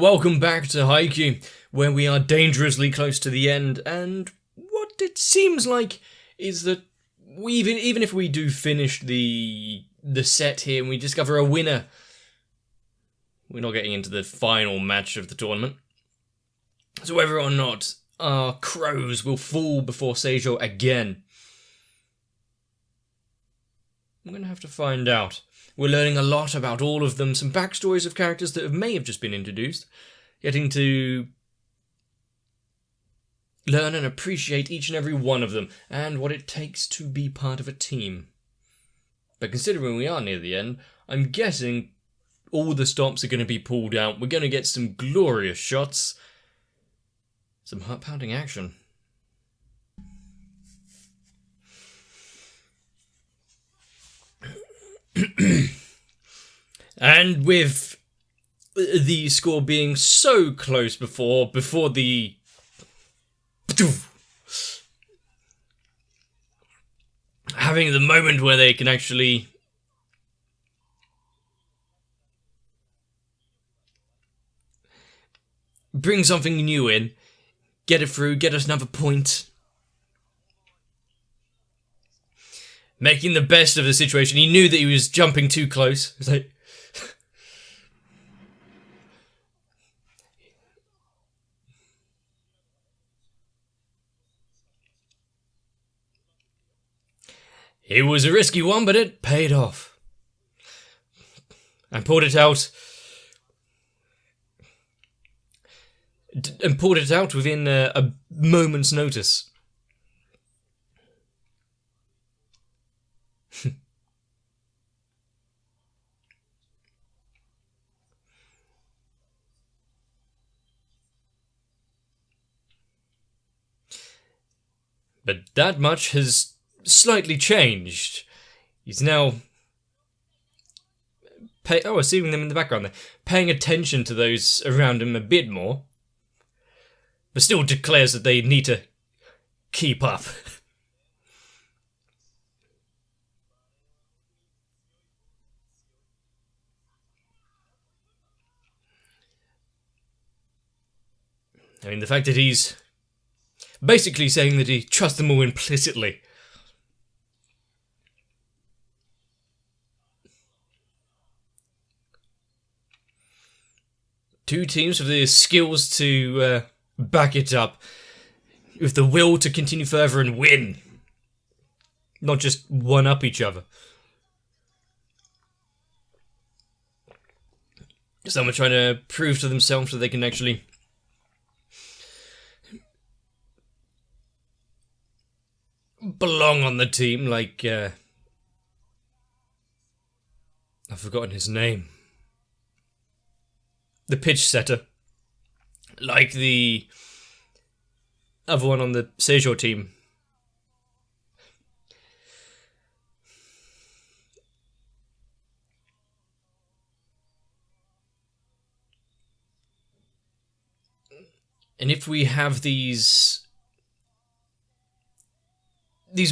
Welcome back to Haikyuu, where we are dangerously close to the end, and what it seems like is that even if we do finish the set here and we discover a winner, we're not getting into the final match of the tournament. So whether or not our crows will fall before Seijo again, I'm going to have to find out. We're learning a lot about all of them, some backstories of characters that may have just been introduced, getting to learn and appreciate each and every one of them, and what it takes to be part of a team. But considering we are near the end, I'm guessing all the stops are going to be pulled out. We're going to get some glorious shots, some heart-pounding action. And with the score being so close before the having the moment where they can actually bring something new in, get it through, get us another point. Making the best of the situation. He knew that he was jumping too close. It's like it was a risky one, but it paid off. And pulled it out. And pulled it out within a moment's notice. But that much has slightly changed. He's now seeing them in the background there, paying attention to those around him a bit more, but still declares that they need to keep up. I mean, the fact that he's basically saying that he trusts them all implicitly. Two teams with the skills to back it up, with the will to continue further and win. Not just one-up each other. Someone trying to prove to themselves that they can actually belong on the team, like I've forgotten his name. The pitch setter. Like the other one on the Seijo team. And if we have these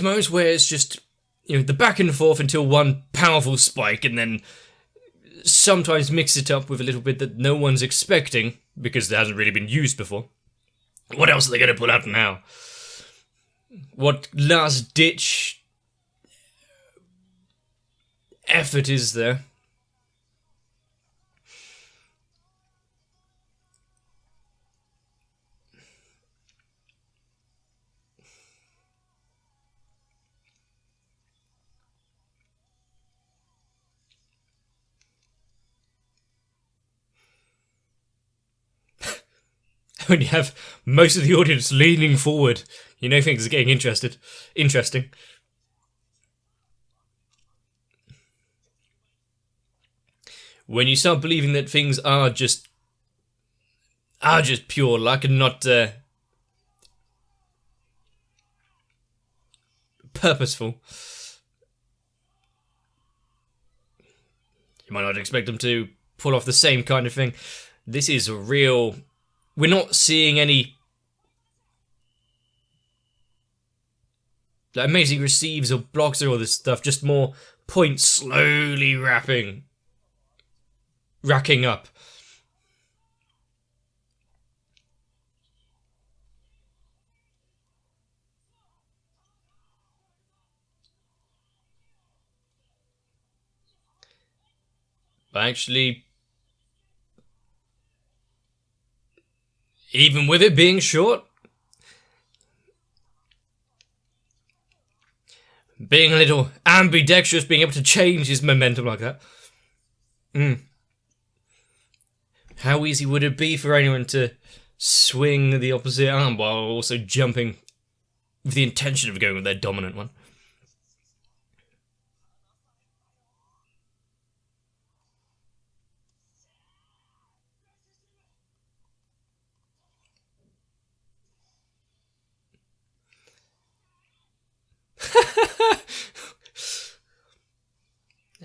moments where it's just, the back and forth until one powerful spike, and then sometimes mix it up with a little bit that no one's expecting, because it hasn't really been used before. What else are they going to pull out now? What last-ditch effort is there? When you have most of the audience leaning forward, things are getting interesting. When you start believing that things are just pure luck and not purposeful, you might not expect them to pull off the same kind of thing. This is a real. We're not seeing any amazing receives or blocks or all this stuff, just more points slowly racking up. Actually, even with it being short, being a little ambidextrous, being able to change his momentum like that. How easy would it be for anyone to swing the opposite arm while also jumping with the intention of going with their dominant one?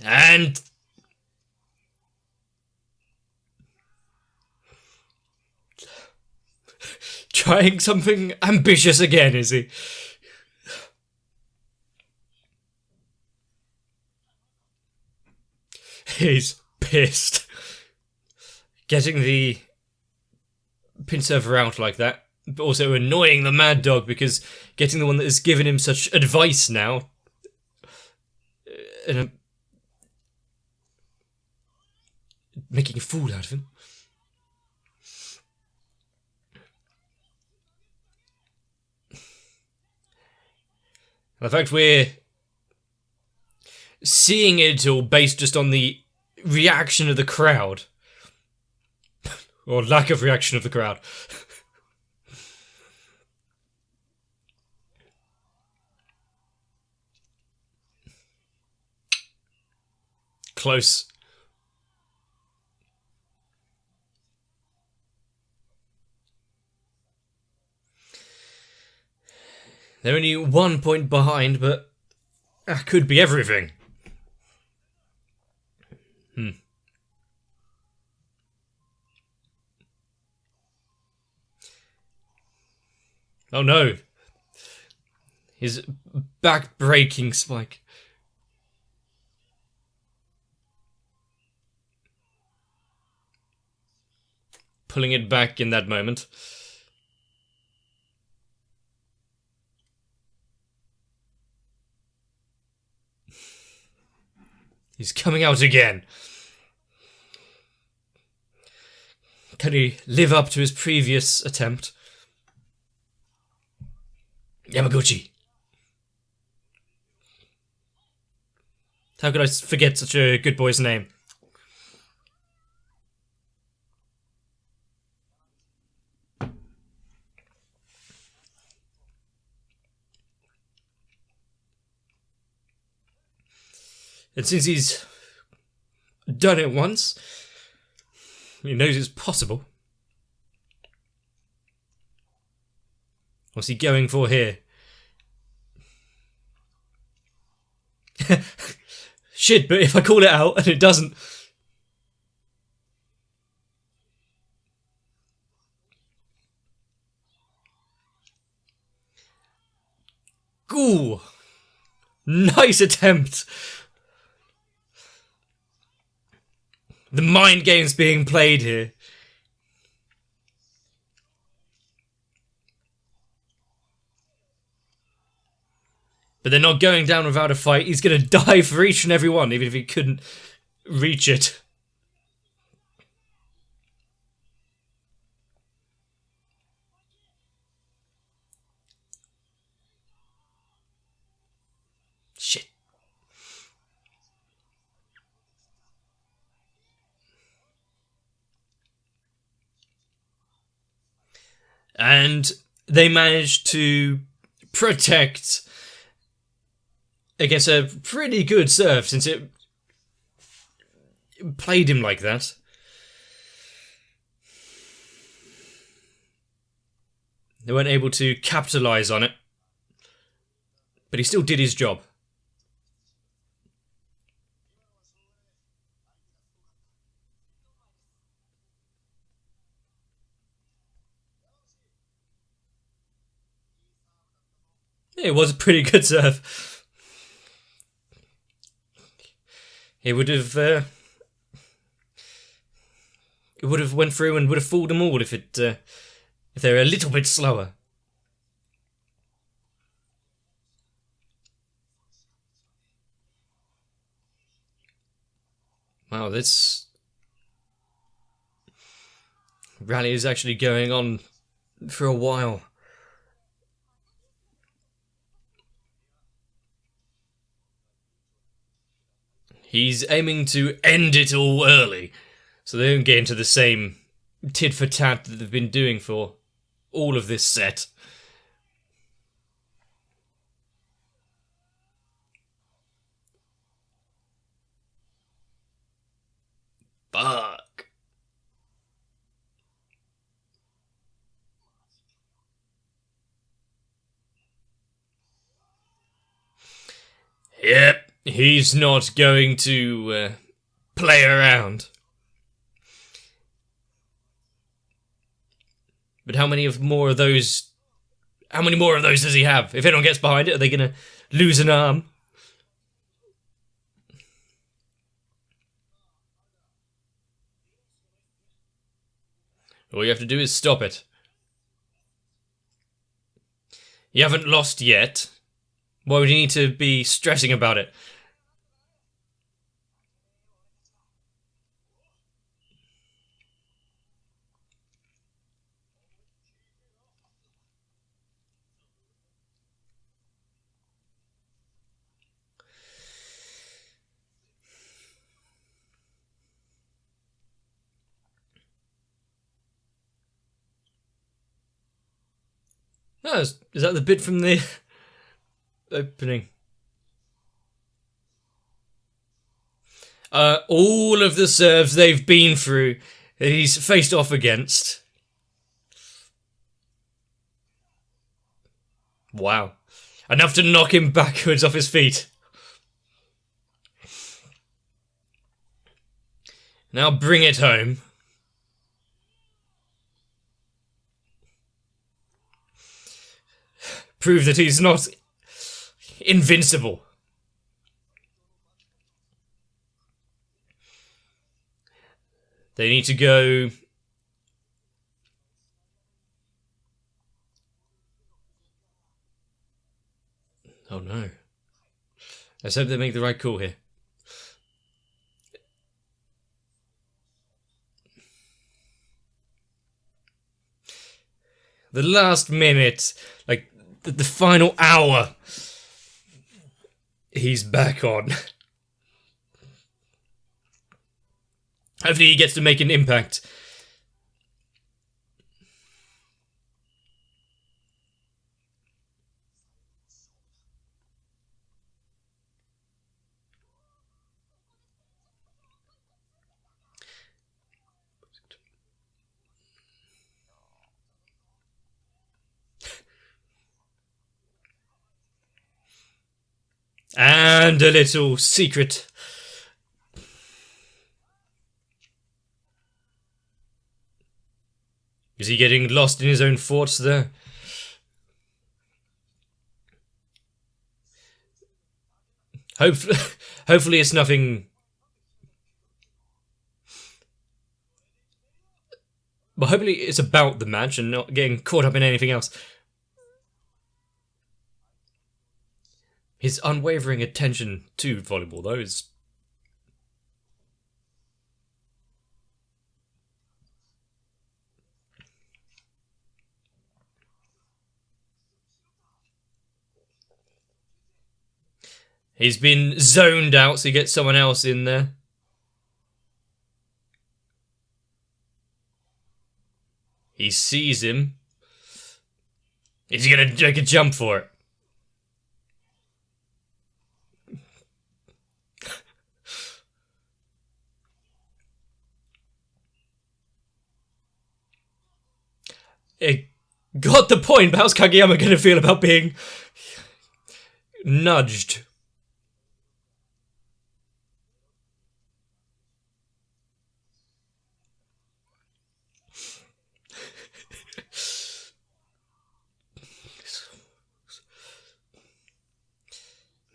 And trying something ambitious again, is he? He's pissed. Getting the pin server out like that, but also annoying the mad dog because getting the one that has given him such advice now. And making a fool out of him. The fact we're seeing it all based just on the reaction of the crowd. Or lack of reaction of the crowd. Close. They're only 1 point behind, but that could be everything. Oh no. His back-breaking spike. Pulling it back in that moment. He's coming out again. Can he live up to his previous attempt? Yamaguchi. How could I forget such a good boy's name? And since he's done it once, he knows it's possible. What's he going for here? Shit, but if I call it out and it doesn't... Ooh! Nice attempt! The mind game's being played here. But they're not going down without a fight. He's going to die for each and every one, even if he couldn't reach it. Shit. And they managed to protect against a pretty good serve, since it played him like that. They weren't able to capitalise on it, but he still did his job. It was a pretty good serve. It would have went through and would have fooled them all if they're a little bit slower. Wow, this rally is actually going on for a while. He's aiming to end it all early, so they don't get into the same tit for tat that they've been doing for all of this set. Fuck. Yep, he's not going to play around. But how many more of those does he have? If anyone gets behind it, are they gonna lose an arm? All you have to do is stop it. You haven't lost yet. Why would you need to be stressing about it? Oh, is that the bit from the opening? All of the serves they've been through, he's faced off against. Wow. Enough to knock him backwards off his feet. Now bring it home. Prove that he's not invincible. They need to go... Oh no. Let's hope they make the right call here. The last minute, like the final hour, he's back on. Hopefully he gets to make an impact. And a little secret. Is he getting lost in his own thoughts there? Hopefully it's nothing... But hopefully it's about the match and not getting caught up in anything else. His unwavering attention to volleyball, though, is... He's been zoned out, so he gets someone else in there. He sees him. Is he gonna make a jump for it? It got the point, but how's Kageyama gonna feel about being nudged?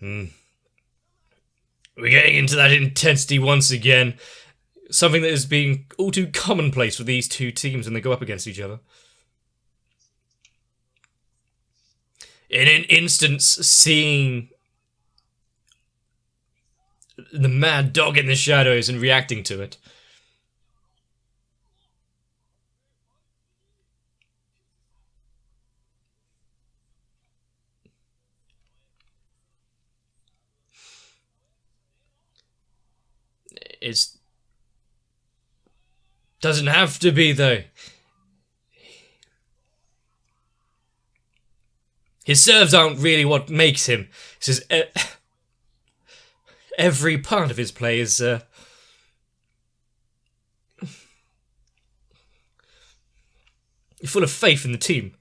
We're getting into that intensity once again. Something that has been all too commonplace for these two teams when they go up against each other. In an instance, seeing the mad dog in the shadows and reacting to it. It doesn't have to be, though. His serves aren't really what makes him. It's just every part of his play is full of faith in the team.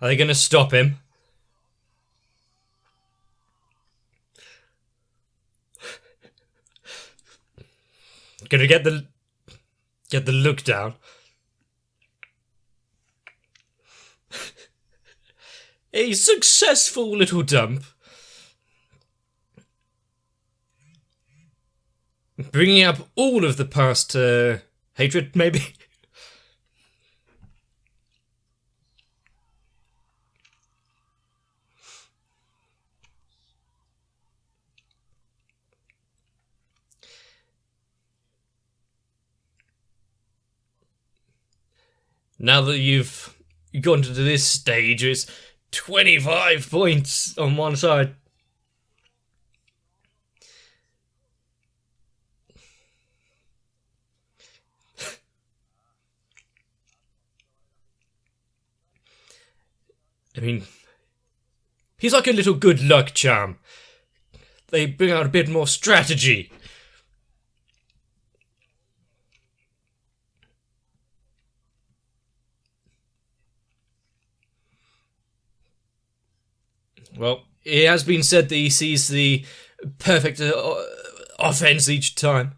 Are they going to stop him? Gonna get the look down. A successful little dump. Bringing up all of the past hatred, maybe. Now that you've gotten to this stage, it's 25 points on one side. I mean, he's like a little good luck charm. They bring out a bit more strategy. Well, it has been said that he sees the perfect offense each time.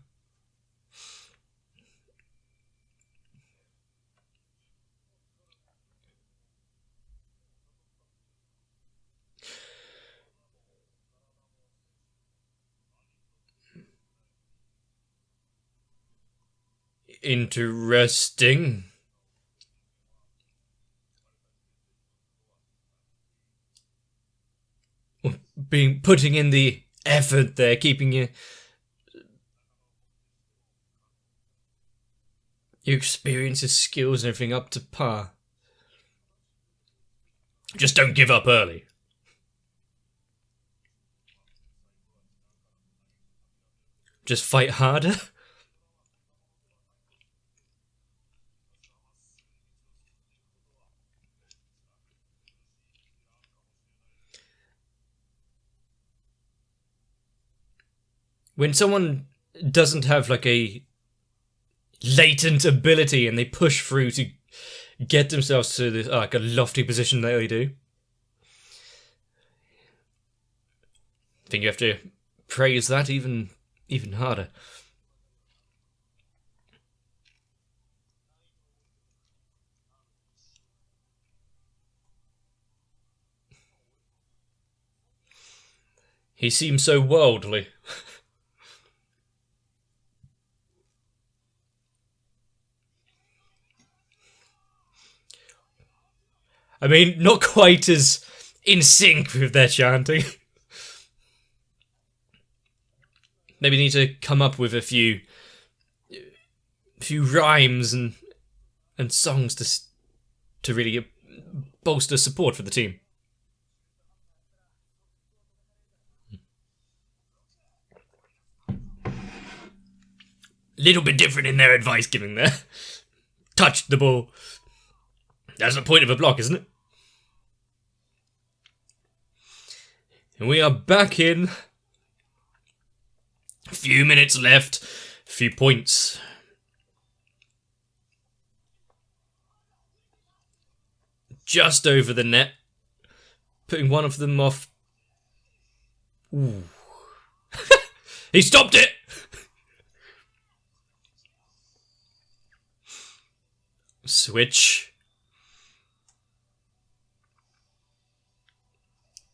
Interesting. Putting in the effort there, keeping your experiences, skills, and everything up to par. Just don't give up early. Just fight harder. When someone doesn't have like a latent ability and they push through to get themselves to this like a lofty position that they do, I think you have to praise that even harder. He seems so worldly. I mean, not quite as in sync with their chanting. Maybe need to come up with a few rhymes and songs to really bolster support for the team. Little bit different in their advice giving there. Touched the ball. That's the point of a block, isn't it? And we are back in. A few minutes left. A few points. Just over the net. Putting one of them off. Ooh. He stopped it! Switch.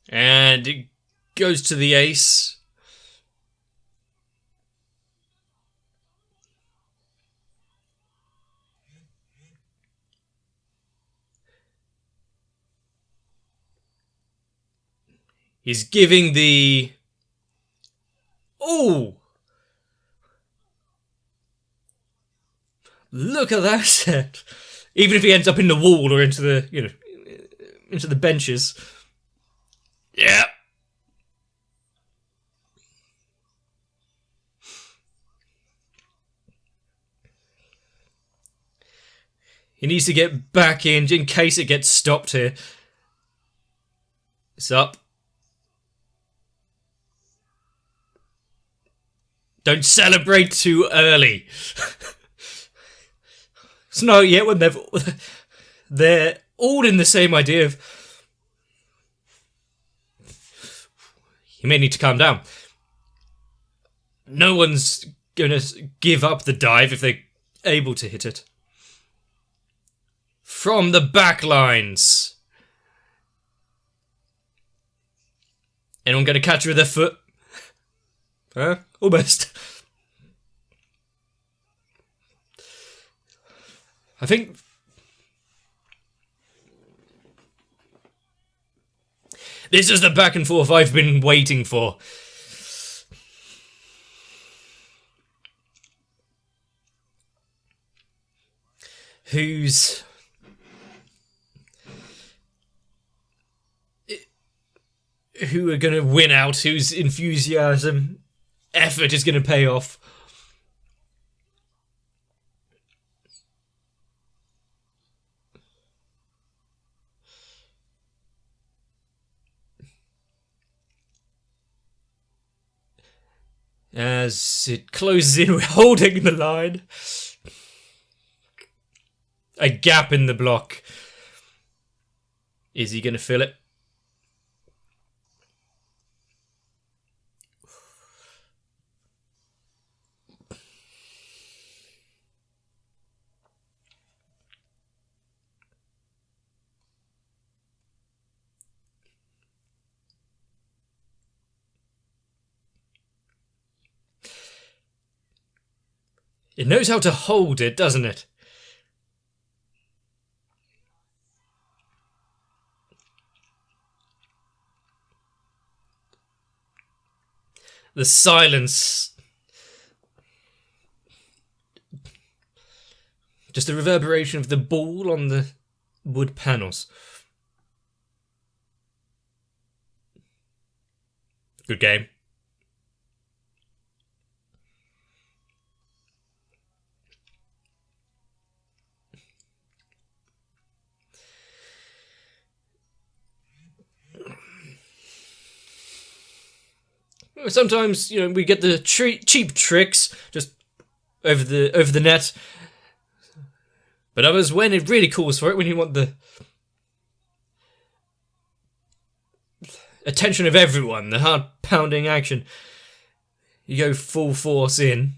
And it goes to the ace. He's giving the... Oh! Look at that set. Even if he ends up in the wall or into the, into the benches. Yeah. He needs to get back in case it gets stopped here. It's up. Don't celebrate too early. It's not yet when they're all in the same idea of... You may need to calm down. No one's gonna give up the dive if they're able to hit it. From the back lines. Anyone gonna catch her with their foot? Huh? Almost. I think... This is the back and forth I've been waiting for. Who are going to win out, whose enthusiasm, effort is going to pay off. As it closes in, we're holding the line. A gap in the block. Is he going to fill it? It knows how to hold it, doesn't it? The silence. Just the reverberation of the ball on the wood panels. Good game. Sometimes, we get the cheap tricks just over the net. But others, when it really calls for it, when you want the attention of everyone, the heart-pounding action, you go full force in.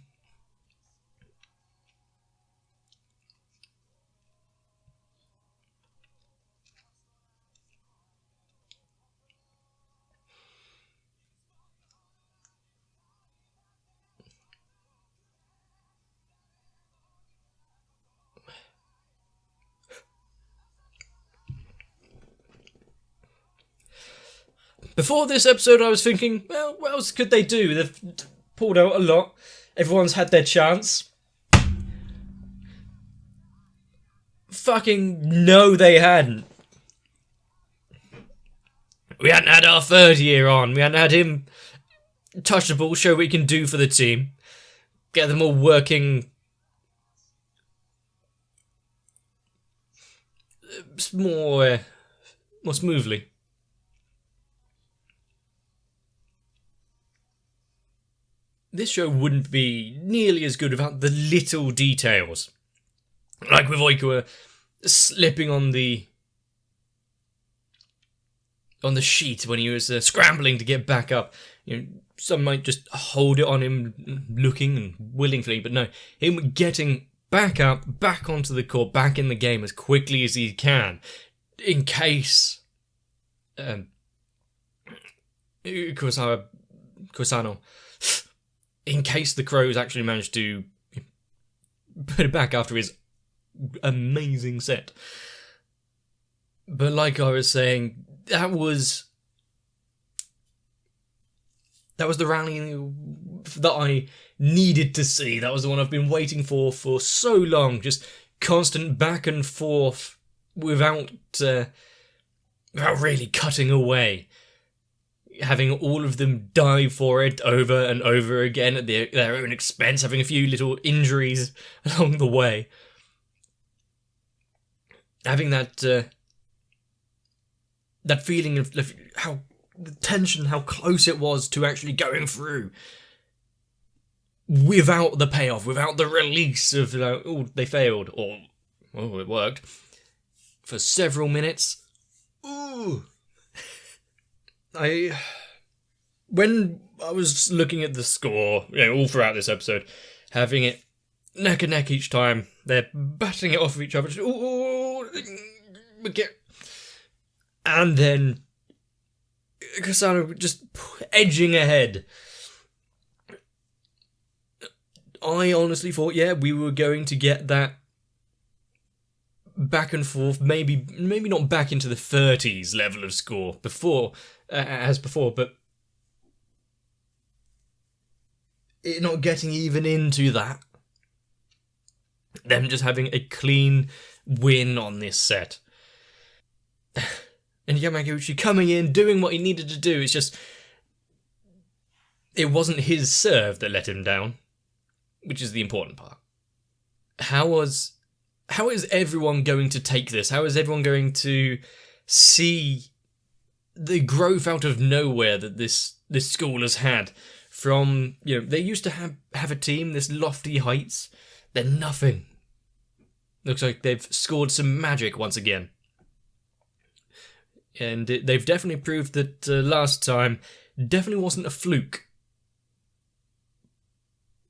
Before this episode, I was thinking, well, what else could they do? They've pulled out a lot. Everyone's had their chance. Fucking no, they hadn't. We hadn't had our third year on. We hadn't had him touch the ball, show what he can do for the team. Get them all working more smoothly. This show wouldn't be nearly as good without the little details. Like with Haikyuu slipping on the sheet when he was scrambling to get back up. Some might just hold it on him, looking and willingly, but no, him getting back up, back onto the court, back in the game as quickly as he can, in case Kusano, in case the Crows actually managed to put it back after his amazing set. But like I was saying, that was That was the rally that I needed to see. That was the one I've been waiting for so long. Just constant back and forth without really cutting away. Having all of them die for it over and over again at their own expense, having a few little injuries along the way. Having that feeling of how the tension, how close it was to actually going through without the payoff, without the release of, oh, they failed, or, oh, it worked, for several minutes. Ooh. When I was looking at the score, all throughout this episode, having it neck and neck each time, they're batting it off of each other, and then Kasano just edging ahead. I honestly thought, we were going to get that back and forth, maybe not back into the 30s level of score as before, but it not getting even into that. Them just having a clean win on this set. And Yamaguchi coming in, doing what he needed to do. It's just, it wasn't his serve that let him down, which is the important part. How is everyone going to take this? How is everyone going to see the growth out of nowhere that this school has had? From, they used to have a team, this lofty heights. They're nothing. Looks like they've scored some magic once again. And they've definitely proved that last time definitely wasn't a fluke.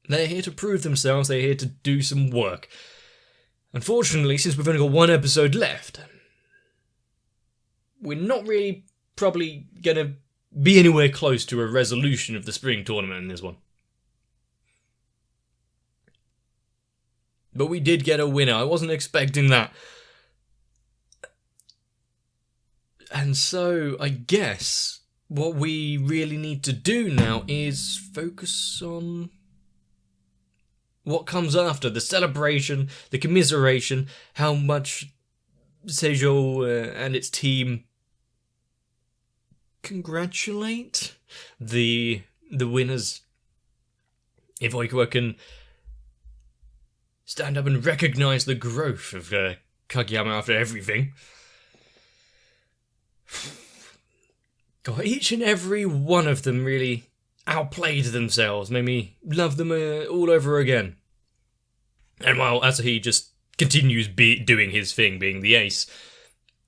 They're here to prove themselves, they're here to do some work. Unfortunately, since we've only got one episode left, we're not really probably going to be anywhere close to a resolution of the spring tournament in this one. But we did get a winner. I wasn't expecting that. And so, I guess, what we really need to do now is focus on what comes after. The celebration, the commiseration, how much Seijo and its team congratulate the winners. If Haikyuu can stand up and recognise the growth of Kageyama after everything. God, each and every one of them really outplayed themselves, made me love them all over again. And while Asahi just continues doing his thing, being the ace,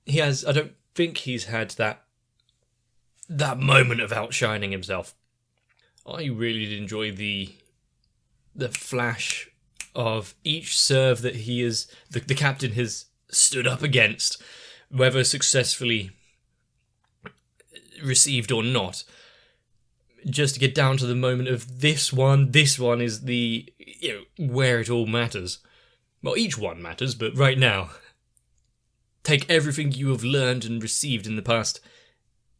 I don't think he's had that moment of outshining himself. I really did enjoy the flash of each serve that the captain has stood up against, whether successfully received or not, just to get down to the moment of this one is the, where it all matters. Well, each one matters, but right now, take everything you have learned and received in the past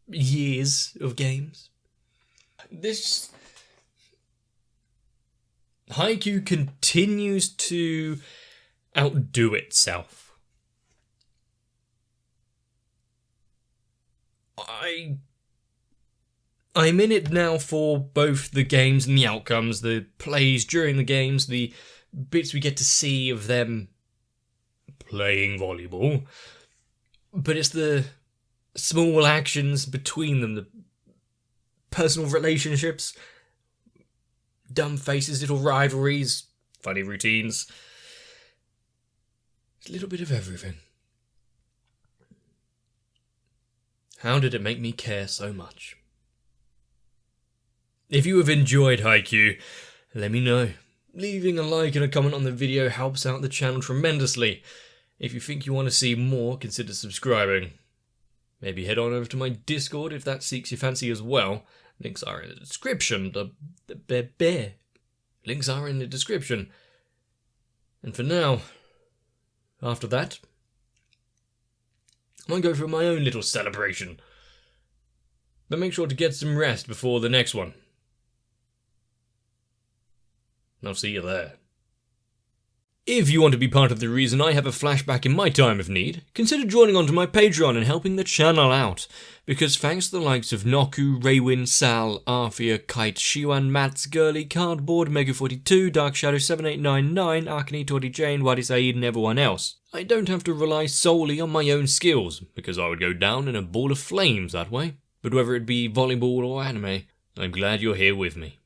years of games. This Haikyuu continues to outdo itself. I'm in it now for both the games and the outcomes, the plays during the games, the bits we get to see of them playing volleyball. But it's the small actions between them, the personal relationships, dumb faces, little rivalries, funny routines. It's a little bit of everything. How did it make me care so much? If you have enjoyed Haikyuu, let me know. Leaving a like and a comment on the video helps out the channel tremendously. If you think you want to see more, consider subscribing. Maybe head on over to my Discord if that seeks your fancy as well. Links are in the description. Links are in the description. And for now, after that, I might go for my own little celebration. But make sure to get some rest before the next one. I'll see you there. If you want to be part of the reason I have a flashback in my time of need, consider joining onto my Patreon and helping the channel out, because thanks to the likes of Noku, Raywin, Sal, Arthea, Kite, Shiwan, Mats, Gurley, Cardboard, Mega42, Dark Shadow 7899, Arkane, Toddy Jane, Wadi Saeed and everyone else, I don't have to rely solely on my own skills, because I would go down in a ball of flames that way. But whether it be volleyball or anime, I'm glad you're here with me.